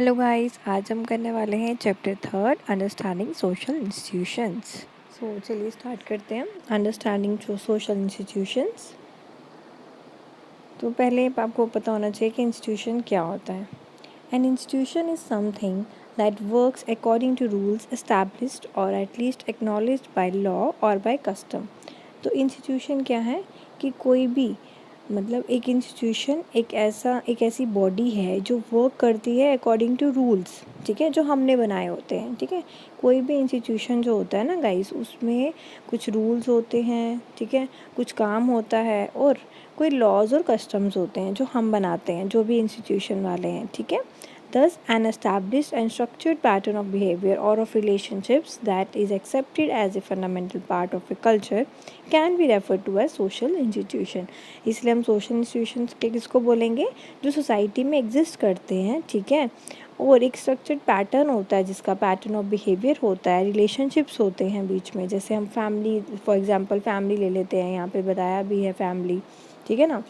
Hello guys, आज हम करने वाले हैं चैप्टर 3 अंडरस्टैंडिंग सोशल इंस्टीट्यूशंस। चलिए स्टार्ट करते हैं। Understanding social institutions. तो पहले आपको पता होना चाहिए कि इंस्टीट्यूशन क्या होता है। An institution is something that works according to rules established और at least acknowledged by law और बाय कस्टम। तो इंस्टीट्यूशन क्या है कि कोई भी मतलब एक इंस्टीट्यूशन एक ऐसी बॉडी है जो वर्क करती है अकॉर्डिंग टू रूल्स, ठीक है, जो हमने बनाए होते हैं। ठीक है, कोई भी इंस्टीट्यूशन जो होता है ना गाइस, उसमें कुछ रूल्स होते हैं, ठीक है, कुछ काम होता है और कोई लॉज और कस्टम्स होते हैं जो हम बनाते हैं, जो भी इंस्टीट्यूशन वाले हैं। ठीक है, thus an established and structured pattern of behavior or of relationships that is accepted as a fundamental part of a culture can be referred to as social institution। इसलिए हम सोशल इंस्टीट्यूशंस के किसको बोलेंगे? जो सोसाइटी में exist करते हैं, ठीक है, और एक स्ट्रक्चर्ड पैटर्न होता है जिसका पैटर्न ऑफ बिहेवियर होता है, रिलेशनशिप्स होते हैं बीच में। जैसे हम फैमिली, फॉर एग्जांपल फैमिली ले लेते हैं, यहाँ पे बताया भी है फैमिली, ठीक है ना।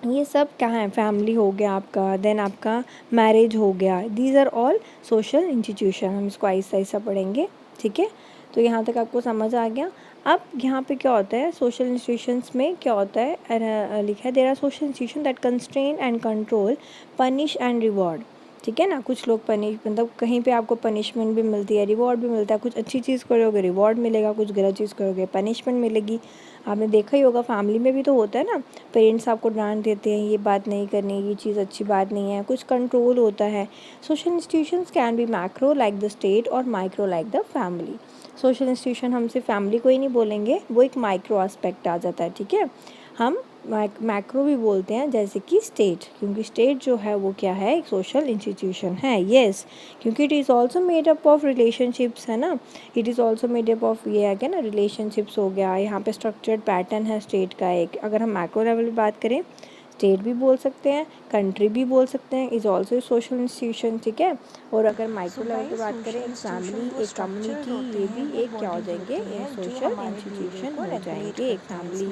ये सब क्या है? फैमिली हो गया आपका, देन आपका मैरिज हो गया। These are all social institution. हम इसको ऐसा ऐसा पढ़ेंगे, ठीक है। तो यहाँ तक आपको समझ आ गया। अब यहाँ पे क्या होता है सोशल इंस्टीट्यूशंस में? क्या होता है लिखा है, there are social institution that constrain and control, punish and reward. ठीक है ना, कुछ लोग पनिश मतलब कहीं पे आपको पनिशमेंट भी मिलती है, रिवॉर्ड भी मिलता है। कुछ अच्छी चीज़ करोगे रिवॉर्ड मिलेगा, कुछ गलत चीज़ करोगे पनिशमेंट मिलेगी। आपने देखा ही होगा, फैमिली में भी तो होता है ना, पेरेंट्स आपको डांट देते हैं, ये बात नहीं करनी, ये चीज़ अच्छी बात नहीं है, कुछ कंट्रोल होता है। Social institutions can be macro like the state और micro like the family. Social institution हम सिर्फ फैमिली को ही नहीं बोलेंगे, वो एक माइक्रो एस्पेक्ट आ जाता है। ठीक है, हम मैक्रो भी बोलते हैं, जैसे कि स्टेट, क्योंकि स्टेट जो है वो क्या है? एक सोशल इंस्टीट्यूशन है। येस, क्योंकि it is also made up of relationships, है ना। It is also made up of, ये है क्या ना, रिलेशनशिप्स हो गया। यहाँ पे स्ट्रक्चर्ड पैटर्न है स्टेट का एक। अगर हम मैक्रो लेवल पे बात करें, स्टेट भी बोल सकते हैं, कंट्री भी बोल सकते हैं, इज़ ऑल्सो सोशल इंस्टीट्यूशन। ठीक है, और अगर माइक्रो लेवल पे बात करें, एक फैमिली, एक कम्युनिटी, ये भी एक क्या हो जाएंगे? सोशल इंस्टीट्यूशन हो जाएंगे, एक फैमिली,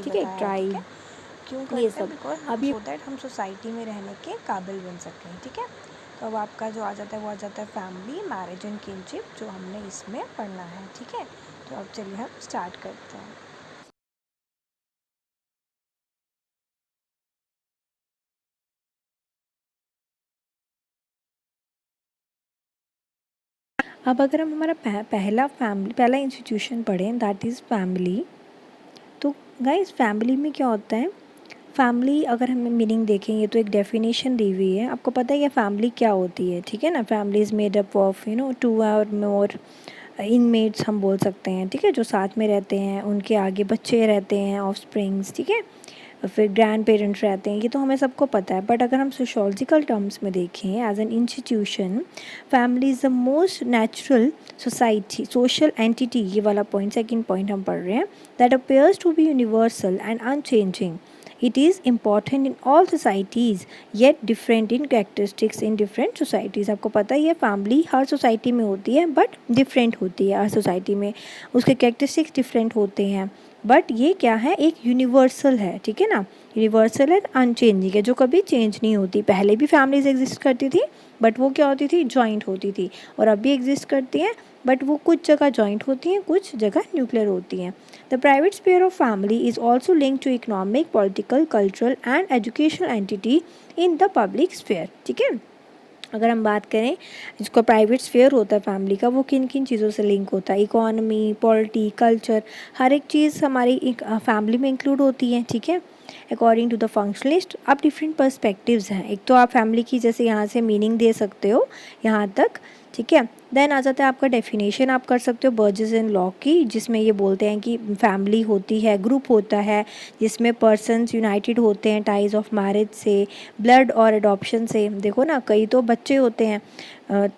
ठीक है, एक ट्राइब, ये सब। अभी सो दैट हम सोसाइटी में रहने के काबिल बन सकें। ठीक है, तो अब आपका जो आ जाता है वो आ जाता है फैमिली, मैरिज एंड किनशिप, जो हमने इसमें पढ़ना है। ठीक है, तो अब चलिए हम स्टार्ट करते हैं। अब अगर हम हमारा पहला इंस्टीट्यूशन पढ़ें, दैट इज़ फैमिली। तो गाइस, फैमिली में क्या होता है? फैमिली अगर हमें मीनिंग देखेंगे तो एक डेफिनेशन दी हुई है। आपको पता है ये फैमिली क्या होती है, ठीक है ना। Family is made up of 2 और मोर इनमेट्स, हम बोल सकते हैं, ठीक है, जो साथ में रहते हैं, उनके आगे बच्चे रहते हैं, ऑफ स्प्रिंग्स, ठीक है, फिर ग्रैंड पेरेंट्स रहते हैं। ये तो हमें सबको पता है। बट अगर हम सोशोलॉजिकल टर्म्स में देखें, as an institution, family is the most natural society social entity, ये वाला पॉइंट, सेकंड पॉइंट हम पढ़ रहे हैं, that appears to be universal and unchanging. It is important in all societies, yet different in characteristics in different societies। आपको पता ही है family हर society में होती है, बट डिफरेंट होती है हर सोसाइटी में, उसके कैरेक्टरिस्टिक्स डिफरेंट होते हैं। बट ये क्या है? एक यूनिवर्सल है, ठीक है ना। यूनिवर्सल एंड अनचेंजिंग है, जो कभी चेंज नहीं होती। पहले भी फैमिलीज एग्जिस्ट करती थी, बट वो क्या होती थी? जॉइंट होती थी। और अब भी एग्जिस्ट करती हैं, बट वो कुछ जगह जॉइंट होती हैं, कुछ जगह न्यूक्लियर होती हैं। The private sphere of family is also link to economic, political, cultural and educational entity in the public sphere. ठीक है, अगर हम बात करें, जिसको प्राइवेट स्फेयर होता है फैमिली का, वो किन किन चीज़ों से लिंक होता है? इकोनॉमी, पॉलिटी, कल्चर, हर एक चीज़ हमारी एक फैमिली में इंक्लूड होती है। ठीक है, अकॉर्डिंग टू द फंक्शनलिस्ट। अब डिफरेंट पर्सपेक्टिव्स हैं। एक तो आप फैमिली की जैसे यहाँ से मीनिंग दे सकते हो यहाँ तक, ठीक है। देन आ जाता है आपका डेफिनेशन, आप कर सकते हो बर्जेस एंड लॉ की, जिसमें ये बोलते हैं कि फैमिली होती है, ग्रुप होता है, जिसमें पर्सन्स यूनाइटेड होते हैं टाइज ऑफ मैरिज से, ब्लड और अडॉप्शन से। देखो ना, कई तो बच्चे होते हैं,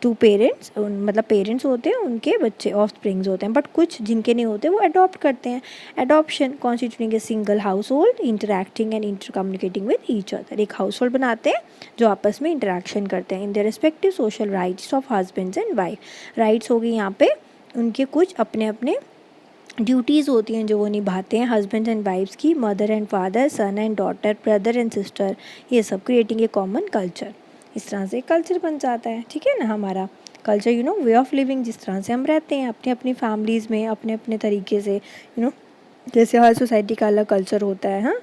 2 पेरेंट्स, मतलब पेरेंट्स होते हैं, उनके बच्चे ऑफ स्प्रिंग्स होते हैं, बट कुछ जिनके नहीं होते वो अडॉप्ट करते हैं। Adoption constituting a single household interacting and intercommunicating with each other. एक हाउस होल्ड बनाते हैं जो आपस में इंटरेक्शन करते हैं। In the respective social rights of husbands and wife. Rights होगी यहाँ पे, उनके कुछ अपने अपने ड्यूटीज़ होती हैं जो वो निभाते हैं, हस्बैंड एंड वाइफ्स की, mother and father, son and daughter, brother and sister, ये सब, क्रिएटिंग ए कॉमन कल्चर। इस तरह से कल्चर बन जाता है, ठीक है ना। हमारा कल्चर वे ऑफ लिविंग, जिस तरह से हम रहते हैं अपनी अपनी फैमिलीज़ में अपने अपने तरीके से, जैसे हर सोसाइटी का अलग कल्चर होता है। हाँ,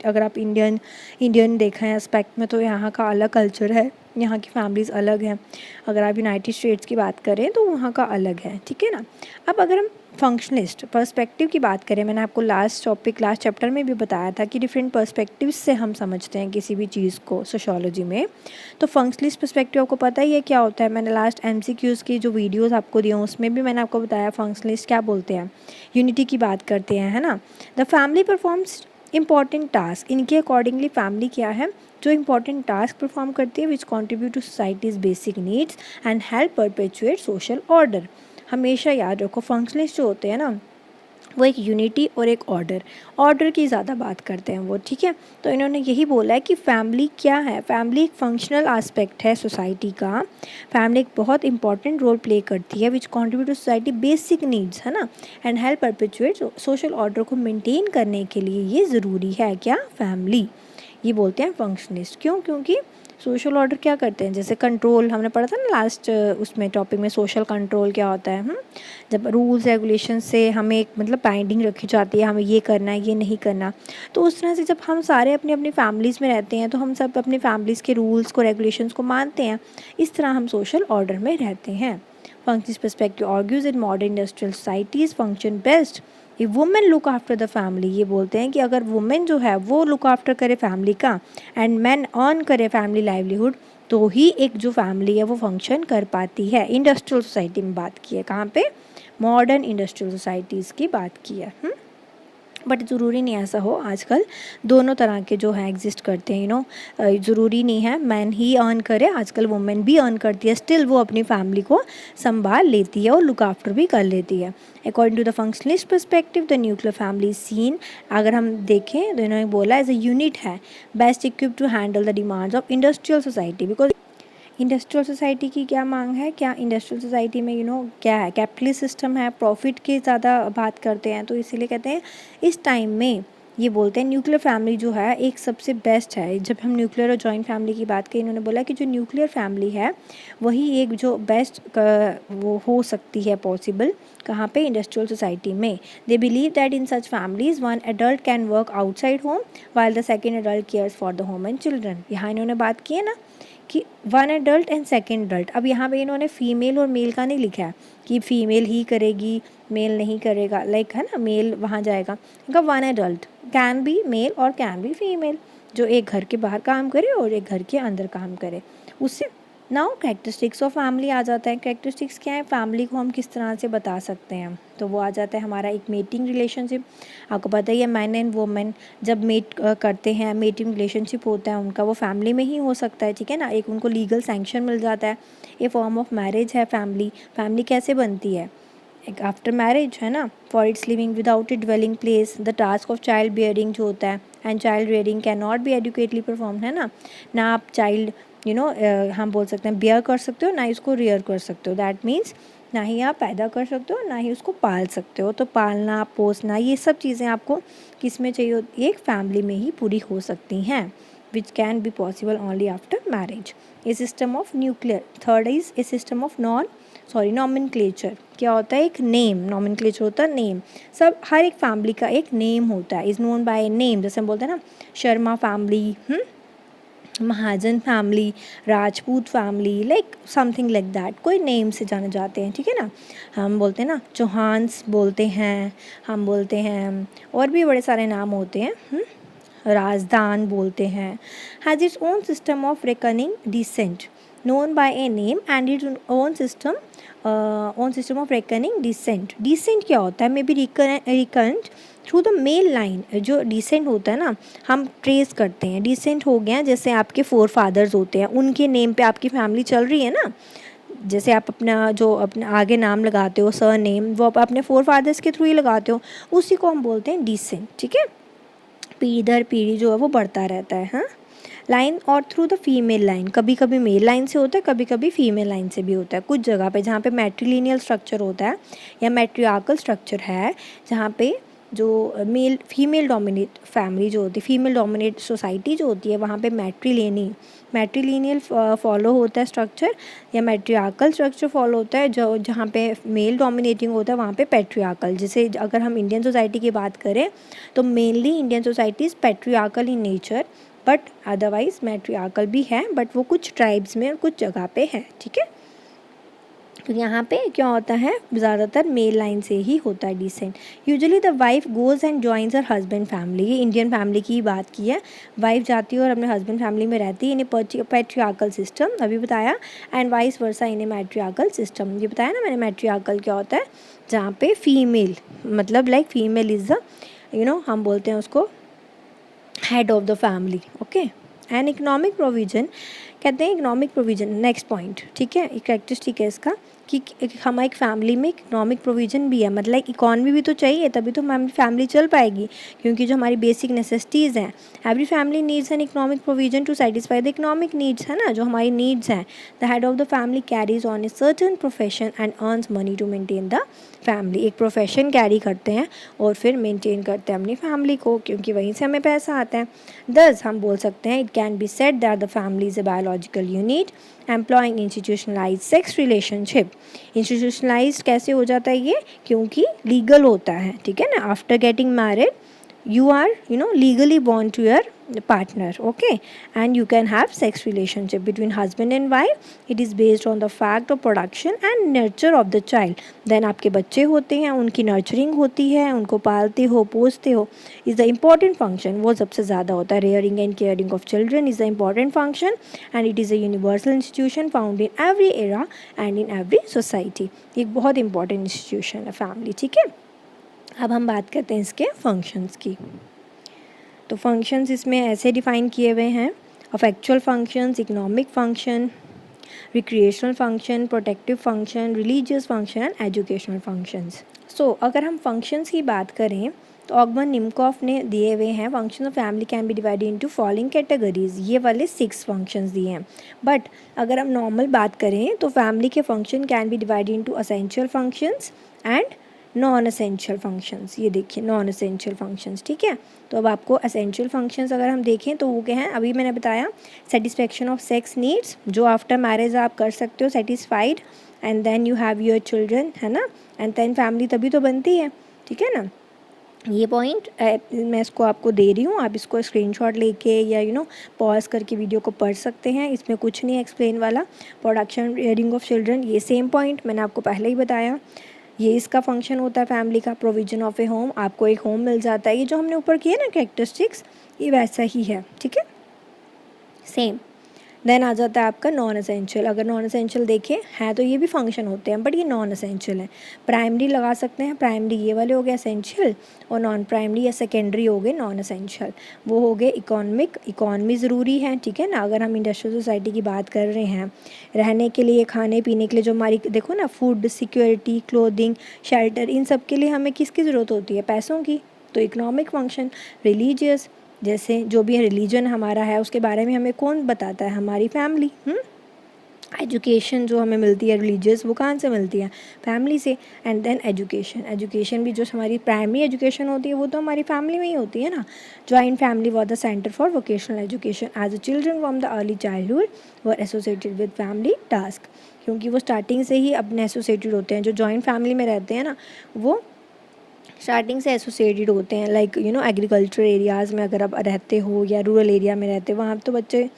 अगर आप इंडियन देखा है एस्पेक्ट में तो यहाँ का अलग कल्चर है, यहाँ की फैमिलीज़ अलग हैं। अगर आप यूनाइटेड स्टेट्स की बात करें तो वहाँ का अलग है, ठीक है ना। अब अगर हम फंक्शनलिस्ट पर्सपेक्टिव की बात करें, मैंने आपको लास्ट चैप्टर में भी बताया था कि डिफरेंट पर्सपेक्टिव से हम समझते हैं किसी भी चीज़ को सोशियोलॉजी में। तो फंक्शनलिस्ट पर्सपेक्टिव आपको पता ही है क्या होता है। मैंने लास्ट MCQs की जो वीडियोस आपको दी हूँ उसमें भी मैंने आपको बताया फंक्शनलिस्ट क्या बोलते हैं। यूनिटी की बात करते हैं, है ना। The family performs important task, इनके अकॉर्डिंगली फैमिली क्या है जो इंपॉर्टेंट टास्क परफॉर्म करती है which contribute to society's basic needs and help perpetuate social order. हमेशा याद रखो फंक्शनलिस्ट जो होते हैं ना वो एक यूनिटी और एक ऑर्डर की ज़्यादा बात करते हैं वो, ठीक है। तो इन्होंने यही बोला है कि फैमिली क्या है, फैमिली एक फंक्शनल आस्पेक्ट है सोसाइटी का। फैमिली एक बहुत इंपॉर्टेंट रोल प्ले करती है which contribute to society basic needs, है ना, and help perpetuate social order को मेंटेन करने के लिए ये ज़रूरी है क्या, फैमिली। ये बोलते हैं फंक्शनिस्ट। क्यों? क्योंकि सोशल ऑर्डर क्या करते हैं, जैसे कंट्रोल हमने पढ़ा था ना लास्ट उसमें टॉपिक में, सोशल कंट्रोल क्या होता है। जब रूल्स रेगुलेशन से हमें एक बाइंडिंग रखी जाती है, हमें ये करना है ये नहीं करना, तो उस तरह से जब हम सारे अपनी अपनी फैमिलीज़ में रहते हैं तो हम सब अपनी फैमिलीज़ के रूल्स को रेगुलेशंस को मानते हैं। इस तरह हम सोशल ऑर्डर में रहते हैं। Functionist perspective argues in modern industrial societies function best ये women look after the family. ये बोलते हैं कि अगर वुमेन जो है वो लुक आफ्टर करे फैमिली का एंड मैन अर्न करे फैमिली लाइवलीहुड, तो ही एक जो फैमिली है वो फंक्शन कर पाती है। इंडस्ट्रियल सोसाइटी में बात की है, कहाँ पे, मॉडर्न इंडस्ट्रियल सोसाइटीज़ की बात की है। बट ज़रूरी नहीं ऐसा हो, आजकल दोनों तरह के जो है एग्जिस्ट करते हैं। ज़रूरी नहीं है मैन ही अर्न करे, आजकल वुमेन भी अर्न करती है, स्टिल वो अपनी फैमिली को संभाल लेती है और लुक आफ्टर भी कर लेती है। According to the functionalist perspective the nuclear family seen, अगर हम देखें तो इन्होंने बोला एज अ यूनिट है best equip to handle the demands of industrial society. Because industrial society की क्या मांग है, क्या इंडस्ट्रियल सोसाइटी में क्या है, कैपिटलिस्ट सिस्टम है, प्रॉफिट की ज़्यादा बात करते हैं। तो इसीलिए कहते हैं इस टाइम में ये बोलते हैं न्यूक्लियर फैमिली जो है एक सबसे बेस्ट है। जब हम न्यूक्लियर और जॉइंट फैमिली की बात करें, इन्होंने बोला कि जो न्यूक्लियर फैमिली है वही एक जो बेस्ट वो हो सकती है पॉसिबल, कहाँ पे, इंडस्ट्रियल सोसाइटी में। They believe that in such families one adult can work outside home while the second adult cares for the home and children. यहाँ इन्होंने बात की है ना कि one adult and second adult. अब यहाँ पे इन्होंने फीमेल और मेल का नहीं लिखा है कि फीमेल ही करेगी मेल नहीं करेगा, लाइक है ना, मेल वहाँ जाएगा। इनका one adult can be male और कैन बी फीमेल, जो एक घर के बाहर काम करे और एक घर के अंदर काम करे। उससे नाउ कैरेक्टरिस्टिक्स ऑफ फैमिली आ जाता है। कैरेक्टरिस्टिक्स क्या है, फैमिली को हम किस तरह से बता सकते हैं, तो वो आ जाता है हमारा एक मेटिंग रिलेशनशिप। आपको पता ही है मैन एंड वुमेन जब मेट करते हैं, मेटिंग रिलेशनशिप होता है उनका, वो फैमिली में ही हो सकता है, ठीक है ना। एक उनको लीगल सैंक्शन मिल जाता है, ये फॉर्म ऑफ मैरिज है फैमिली। फैमिली कैसे बनती है, एक आफ्टर मैरिज, है ना, for its living without A dwelling place, the task of child bearing जो होता है and child rearing can not be adequately perform, है ना आप चाइल्ड हम बोल सकते हैं बियर कर सकते हो, ना ही उसको रियर कर सकते हो। दैट मीन्स ना ही आप पैदा कर सकते हो ना ही उसको पाल सकते हो। तो पालना पोसना ये सब चीज़ें आपको किस में चाहिए होती है, एक फैमिली में ही पूरी हो सकती हैं, which can be possible only after marriage. A system of nuclear, third is a system of nomenclature. क्या होता है, एक नेम, नॉमेनक्लेचर होता है नेम। सब हर एक फैमिली का एक नेम होता है, is known by a name. जैसे हम बोलते हैं ना Sharma family, Mahajan family, Rajput family, like something like that, कोई नेम से जाने जाते हैं, ठीक है ना। हम बोलते हैं ना चौहान्स बोलते हैं, हम बोलते हैं और भी बड़े सारे नाम होते हैं, राजदान बोलते हैं। Has its own system of reckoning descent known by a name and its own system of reckoning descent। descent क्या होता है, may be recurrent through the male line. जो डिसेंट होता है ना, हम ट्रेस करते हैं। डिसेंट हो गया जैसे आपके फोर फादर्स होते हैं, उनके नेम पे आपकी फैमिली चल रही है ना। जैसे आप अपना आगे नाम लगाते हो सर नेम, वो आप अपने फोर फादर्स के थ्रू ही लगाते हो, उसी को हम बोलते हैं डिसेंट, ठीक है। पीढ़ी दर पीढ़ी जो है वो बढ़ता रहता है। हाँ, लाइन और थ्रू द फीमेल लाइन, कभी कभी मेल लाइन से होता है, कभी कभी फीमेल लाइन से भी होता है। कुछ जगह पे जहाँ पे मैट्रिलिनियल स्ट्रक्चर होता है या मैट्रियार्कल स्ट्रक्चर है, जहाँ पे जो फीमेल डोमिनेट फैमिली जो होती है, फीमेल डोमिनेट सोसाइटी जो होती है, वहाँ पे मैट्रिलिनियल फॉलो होता है स्ट्रक्चर, या मैट्रियार्कल स्ट्रक्चर फॉलो होता है। जो जहाँ पे मेल डोमिनेटिंग होता है वहाँ पे पैट्रियार्कल। जैसे अगर हम इंडियन सोसाइटी की बात करें तो mainly Indian society is patriarchal in nature, but otherwise matriarchal भी है, बट वो कुछ ट्राइब्स में और कुछ जगह पे है, ठीक है। तो यहाँ पे क्या होता है, ज़्यादातर मेल लाइन से ही होता है descent. Usually the wife goes and joins her husband family, ये इंडियन फैमिली की बात की है। वाइफ जाती है और अपने हस्बैंड फैमिली में रहती है इन पैट्रियार्कल सिस्टम, अभी बताया, and vice versa in a matriarchal system. ये बताया ना मैंने, मैट्रियार्कल क्या होता है, जहाँ पे फीमेल मतलब लाइक फीमेल इज़ द हम बोलते हैं उसको head of the family, okay. And economic provision, कहते हैं इकोनॉमिक प्रोविज़न, नेक्स्ट पॉइंट, ठीक है, एक कैरेक्टरिस्टिक है इसका कि हमारी एक फैमिली में इकोनॉमिक प्रोविज़न भी है, मतलब इकॉनमी भी तो चाहिए, तभी तो हमारी फैमिली चल पाएगी, क्योंकि जो हमारी बेसिक नेसेसिटीज़ हैं, every family needs an economic provision to satisfy the economic needs, है ना, जो हमारी नीड्स हैं। The head of the family carries on a certain profession and earns money to maintain the family, एक profession carry करते हैं और फिर मेंटेन करते हैं अपनी फैमिली को, क्योंकि वहीं से हमें पैसा आता है। दस हम बोल सकते हैं, it can be said that the family is a biological unit employing institutionalize sex relationship. Institutionalize कैसे हो जाता है ये, क्योंकि लीगल होता है, ठीक है ना। After getting married you are legally bound to your partner, okay, and you can have sex relationship between husband and wife. It is based on the fact of production and nurture of the child. then आपके बच्चे होते हैं, उनकी nurturing होती है, उनको पालते हो पोसते हो, इज़ द इम्पॉर्टेंट फंक्शन, वो सबसे ज़्यादा होता है। Rearing and caring of children is the important function and it is a universal institution found in every era and in every society. एक बहुत इंपॉर्टेंट इंस्टीट्यूशन है फैमिली, ठीक है। अब हम बात करते हैं इसके फंक्शंस की। तो फंक्शंस इसमें ऐसे डिफ़ाइन किए हुए हैं, affectual functions, economic function, recreational function, protective function, religious function and educational functions. So अगर हम फंक्शंस की बात करें तो ऑगमन निमकॉफ ने दिए हुए हैं, function of family can be divided into following categories, ये वाले 6 फंक्शंस दिए हैं। बट अगर हम नॉर्मल बात करें तो फैमिली के function can be divided into essential functions and non essential functions. ये देखिए नॉन असेंशियल फंक्शंस, ठीक है। तो अब आपको असेंशियल फंक्शंस अगर हम देखें तो वो क्या हैं, अभी मैंने बताया, सेटिस्फेक्शन ऑफ सेक्स नीड्स, जो आफ्टर मैरिज आप कर सकते हो satisfied, and then you have your children, है ना, एंड देन फैमिली तभी तो बनती है, ठीक है ना। ये पॉइंट मैं इसको आपको दे रही हूँ, आप इसको स्क्रीनशॉट लेके या पॉज करके वीडियो को पढ़ सकते हैं, इसमें कुछ नहीं एक्सप्लेन वाला। प्रोडक्शन रेयरिंग ऑफ चिल्ड्रन, ये सेम पॉइंट मैंने आपको पहले ही बताया, ये इसका फंक्शन होता है फैमिली का। प्रोविजन ऑफ ए होम, आपको एक होम मिल जाता है, ये जो हमने ऊपर किया ना कैरेक्टरिस्टिक्स, ये वैसा ही है, ठीक है, सेम। देन आ जाता है आपका नॉन असेंशियल। अगर नॉन असेंशियल देखें हैं तो ये भी फंक्शन होते हैं, बट ये नॉन असेंशियल है। प्राइमरी लगा सकते हैं, प्राइमरी ये वाले हो गए असेंशियल, और नॉन प्राइमरी या सेकेंडरी हो गए नॉन असेंशियल। वो हो गए इकोनॉमिक, इकॉनमी ज़रूरी है, ठीक है ना। अगर हम इंडस्ट्रियल सोसाइटी की बात कर रहे हैं, रहने के लिए, खाने पीने के लिए, जो हमारी देखो ना, फूड सिक्योरिटी, क्लोथिंग, शेल्टर, इन सब के लिए हमें किसकी ज़रूरत होती है, पैसों की, तो इकोनॉमिक फंक्शन। रिलीजियस, जैसे जो भी रिलीजन हमारा है उसके बारे में हमें कौन बताता है, हमारी फैमिली। एजुकेशन जो हमें मिलती है रिलीजियस, वो कहाँ से मिलती है, फैमिली से। एंड देन एजुकेशन, एजुकेशन भी जो हमारी प्राइमरी एजुकेशन होती है वो तो हमारी फैमिली में ही होती है ना। Joint family was the centre for vocational education as a children from the early childhood were associated with family task, क्योंकि वो स्टार्टिंग से ही अपने एसोसिएटेड होते हैं। जो जॉइंट फैमिली में रहते हैं ना, वो स्टार्टिंग से एसोसिएटेड होते हैं, लाइक एग्रीकल्चर एरियाज़ में अगर आप रहते हो या रूरल एरिया में रहते हो, वहाँ तो बच्चे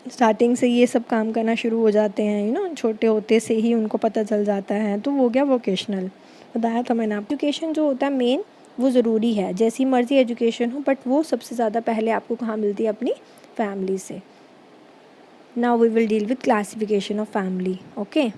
स्टार्टिंग से ये सब काम करना शुरू हो जाते हैं, छोटे होते से ही उनको पता चल जाता है। तो वो गया वोकेशनल, बताया था मैंने। एजुकेशन जो होता है मेन, वो ज़रूरी है, जैसी मर्ज़ी एजुकेशन हो, बट वो सबसे ज़्यादा पहले आपको कहाँ मिलती है, अपनी फैमिली से। Now we will deal with classification of family, okay.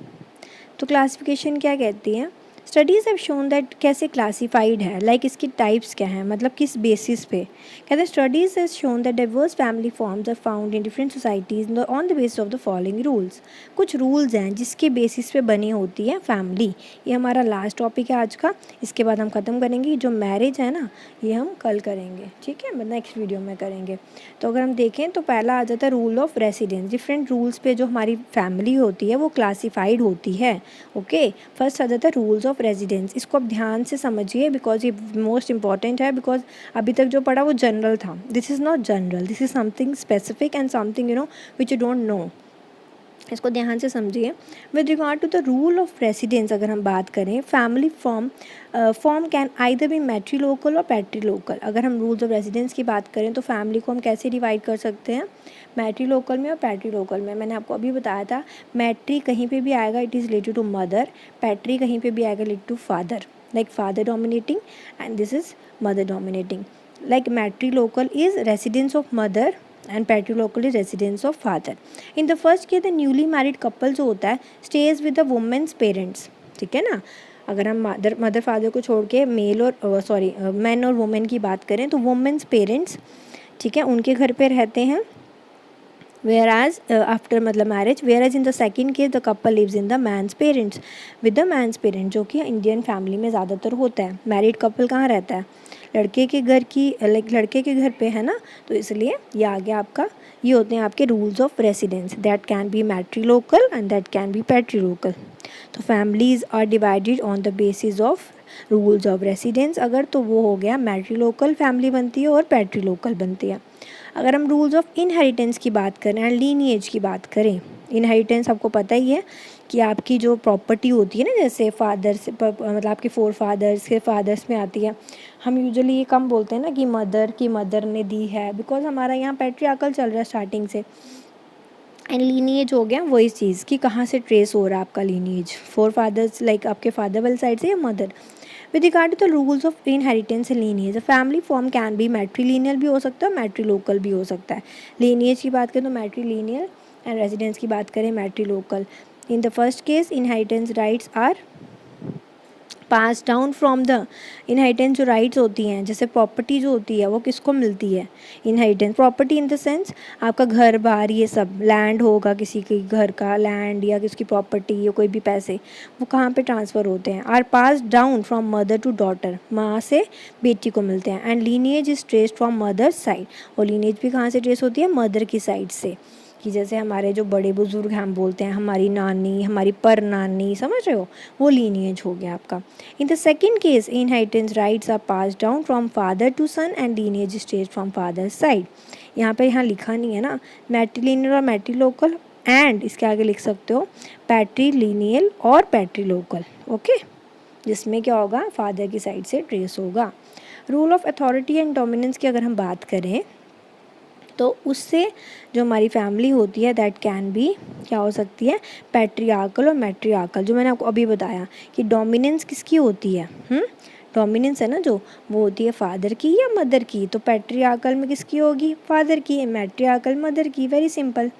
तो क्लासिफिकेशन क्या कहती है, स्टडीज़ हैव शोन दैट कैसे क्लासिफाइड है, लाइक इसकी टाइप्स क्या हैं, मतलब किस बेसिस पे। कहते हैं studies has shown that diverse family forms are found in different societies on the basis of the following rules. कुछ रूल्स हैं जिसके बेसिस पे बनी होती है फैमिली। ये हमारा लास्ट टॉपिक है आज का, इसके बाद हम ख़त्म करेंगे। जो मैरिज है ना, ये हम कल करेंगे, ठीक है, मतलब नेक्स्ट वीडियो में करेंगे। तो अगर हम देखें तो पहला आ जाता है rule of residence. Different rules पे जो हमारी फैमिली होती है वो क्लासीफाइड होती है, ओके। फर्स्ट आ जाता है रूल्स ऑफ ऑफ रेजिडेंस, इसको आप ध्यान से समझिए बिकॉज ये मोस्ट इंपॉर्टेंट है, बिकॉज अभी तक जो पढ़ा वो जनरल था. This is not general, this is something specific and something which you don't know. इसको ध्यान से समझिए. With regard to the rule of residence अगर हम बात करें, family form can either be matrilocal और पैट्री लोकल. अगर हम रूल्स ऑफ रेसिडेंस की बात करें तो फैमिली को हम कैसे डिवाइड कर सकते हैं, मैट्री लोकल में और पैट्री लोकल में. मैंने आपको अभी बताया था मैट्री कहीं पे भी आएगा it is related to mother, patri कहीं पे भी आएगा related to father, like father dominating and this is mother dominating. Like matrilocal is residence of mother and patrilocal is residence of father. In the first case the newly married couple जो होता है stays with the women's parents. ठीक है ना. अगर हम mother father को छोड़ के मेल और मैन और वुमेन की बात करें तो वुमेन्स पेरेंट्स, ठीक है, उनके घर पे रहते हैं. whereas after मतलब marriage, whereas in the second case the couple lives in the man's parents with the man's parent, जो कि इंडियन फैमिली में ज़्यादातर होता है. मैरिड कपल कहाँ रहता है, लड़के के घर की, लाइक लड़के के घर पे है ना, तो इसलिए ये आ गया आपका. ये होते हैं आपके rules of residence. That can be matrilocal and that can be patrilocal. तो families are divided on the basis of rules of residence. अगर तो वो हो गया मैट्री लोकल फैमिली बनती है और पैट्री लोकल बनती है. अगर हम रूल्स ऑफ इनहेरिटेंस की बात करें एंड लीनिएज की बात करें, इनहेरिटेंस आपको पता ही है कि आपकी जो प्रॉपर्टी होती है ना, जैसे फादर से मतलब आपके फोर फादर्स के फादर्स में आती है. हम यूजुअली ये कम बोलते हैं ना कि मदर ने दी है, बिकॉज हमारा यहाँ पैट्रियार्कल चल रहा है स्टार्टिंग से. एंड लीनिएज हो गया वही चीज़ कि कहाँ से ट्रेस हो रहा है आपका लीनिएज, फोर फादर्स लाइक आपके फादर वाली साइड से या mother. With regard to the rules of inheritance and lineage, family form can be matrilineal भी हो सकता है, मैट्री लोकल भी हो सकता है. लीनिएज की बात करें तो मैट्रीलिनियल एंड रेजिडेंस की बात करें matrilocal. In the first case inheritance rights are pass down from the inheritance. जो राइट्स होती हैं, जैसे प्रॉपर्टी जो होती है वो किसको मिलती है, inheritance. Property in the sense आपका घर बार ये सब, लैंड होगा किसी के घर का लैंड या किसकी प्रॉपर्टी या कोई भी पैसे, वो कहाँ पे ट्रांसफ़र होते हैं, are pass down from mother to daughter, माँ से बेटी को मिलते हैं. And lineage is traced from mother's side. और लीनिएज भी कहाँ से ट्रेस होती है, मदर की साइड से. कि जैसे हमारे जो बड़े बुजुर्ग हैं, हम बोलते हैं हमारी नानी, हमारी पर नानी, समझ रहे हो, वो लीनिएज हो गया आपका. In the second case inheritance rights are pass down from father to son and lineage stays from father side. यहाँ लिखा नहीं है ना मैट्रीलिनियल और मैट्री लोकल, एंड इसके आगे लिख सकते हो पैट्रीलिनियल और पैट्री लोकल. ओके, जिसमें क्या होगा, फादर की साइड से ट्रेस होगा. Rule of authority and dominance की अगर हम बात करें तो उससे जो हमारी फैमिली होती है दैट कैन बी क्या हो सकती है, पैट्रियार्कल और मैट्रियार्कल. जो मैंने आपको अभी बताया कि डोमिनेंस किसकी होती है, डोमिनेंस है ना जो, वो होती है फादर की या मदर की. तो पैट्रियार्कल में किसकी होगी, फादर की. मैट्रियार्कल मदर की. Very simple.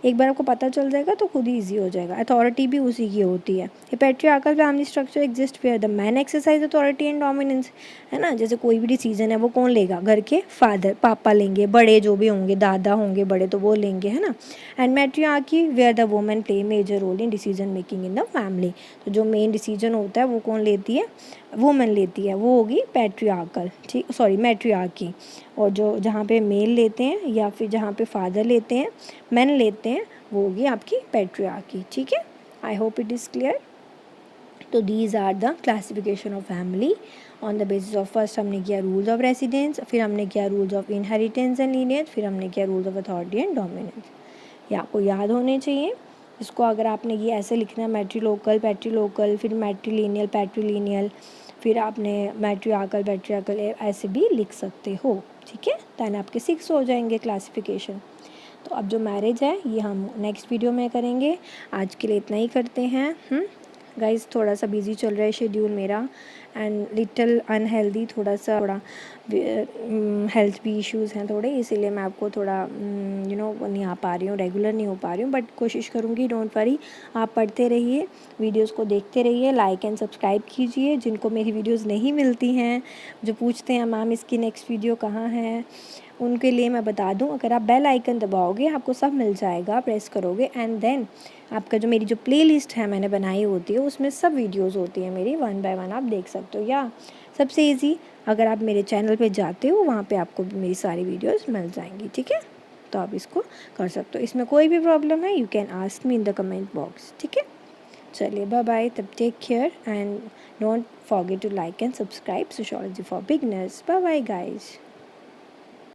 एक बार आपको पता चल जाएगा तो खुद ही ईजी हो जाएगा. अथॉरिटी भी उसी की होती है. ये patriarchal family structure exist where the man exercise authority and dominance, है ना. जैसे कोई भी डिसीजन है वो कौन लेगा, घर के फादर पापा लेंगे, बड़े जो भी होंगे, दादा होंगे बड़े तो वो लेंगे, है ना. And matriarchy where the women play major role in decision making in the family. तो जो मेन डिसीजन होता है वो कौन लेती है, वुमेन लेती है, वो होगी पैट्रियार्कल, ठीक, सॉरी मैट्रियार्की. और जो जहाँ पे मेल लेते हैं या फिर जहाँ पे फादर लेते हैं, मैन लेते हैं, वो होगी आपकी पैट्रियार्की. ठीक है, I hope it is clear. तो these are the classification of family on the basis of, first हमने किया रूल्स ऑफ रेसिडेंस, फिर हमने किया rules of inheritance and lineage, फिर हमने किया rules of authority and dominance. ये आपको याद होने चाहिए. इसको अगर आपने ये ऐसे लिखना है मैट्री लोकल पैट्री लोकल, फिर मैट्रीलिनियल पैट्रीलिनियल, फिर आपने मैट्रियार्कल पैट्रियार्कल, ऐसे भी लिख सकते हो. ठीक है, दैन आपके 6 हो जाएंगे क्लासिफिकेशन. तो अब जो मैरिज है ये हम नेक्स्ट वीडियो में करेंगे. आज के लिए इतना ही करते हैं. गाइस थोड़ा सा बिजी चल रहा है शेड्यूल मेरा एंड लिटिल अनहेल्दी, थोड़ा हेल्थ भी इश्यूज़ हैं थोड़े, इसीलिए मैं आपको थोड़ा नहीं आ पा रही हूँ, रेगुलर नहीं हो पा रही हूँ, बट कोशिश करूँगी. डोंट वरी, आप पढ़ते रहिए, वीडियोस को देखते रहिए, लाइक एंड सब्सक्राइब कीजिए. जिनको मेरी वीडियोस नहीं मिलती हैं, जो पूछते हैं मैम इसकी नेक्स्ट वीडियो कहाँ है, उनके लिए मैं बता दूं, अगर आप बेल आइकन दबाओगे आपको सब मिल जाएगा, प्रेस करोगे एंड देन आपका जो मेरी जो प्लेलिस्ट है मैंने बनाई होती है उसमें सब वीडियोस होती है मेरी, 1 बाय 1 आप देख सकते हो. या सबसे इजी, अगर आप मेरे चैनल पे जाते हो वहाँ पे आपको मेरी सारी वीडियोस मिल जाएंगी. ठीक है, तो आप इसको कर सकते हो. इसमें कोई भी प्रॉब्लम है you can ask me in the comment box. ठीक है, चलिए बाय बाय, तब take care and don't forget to like and subscribe Sociology for Beginners. Bye bye guys.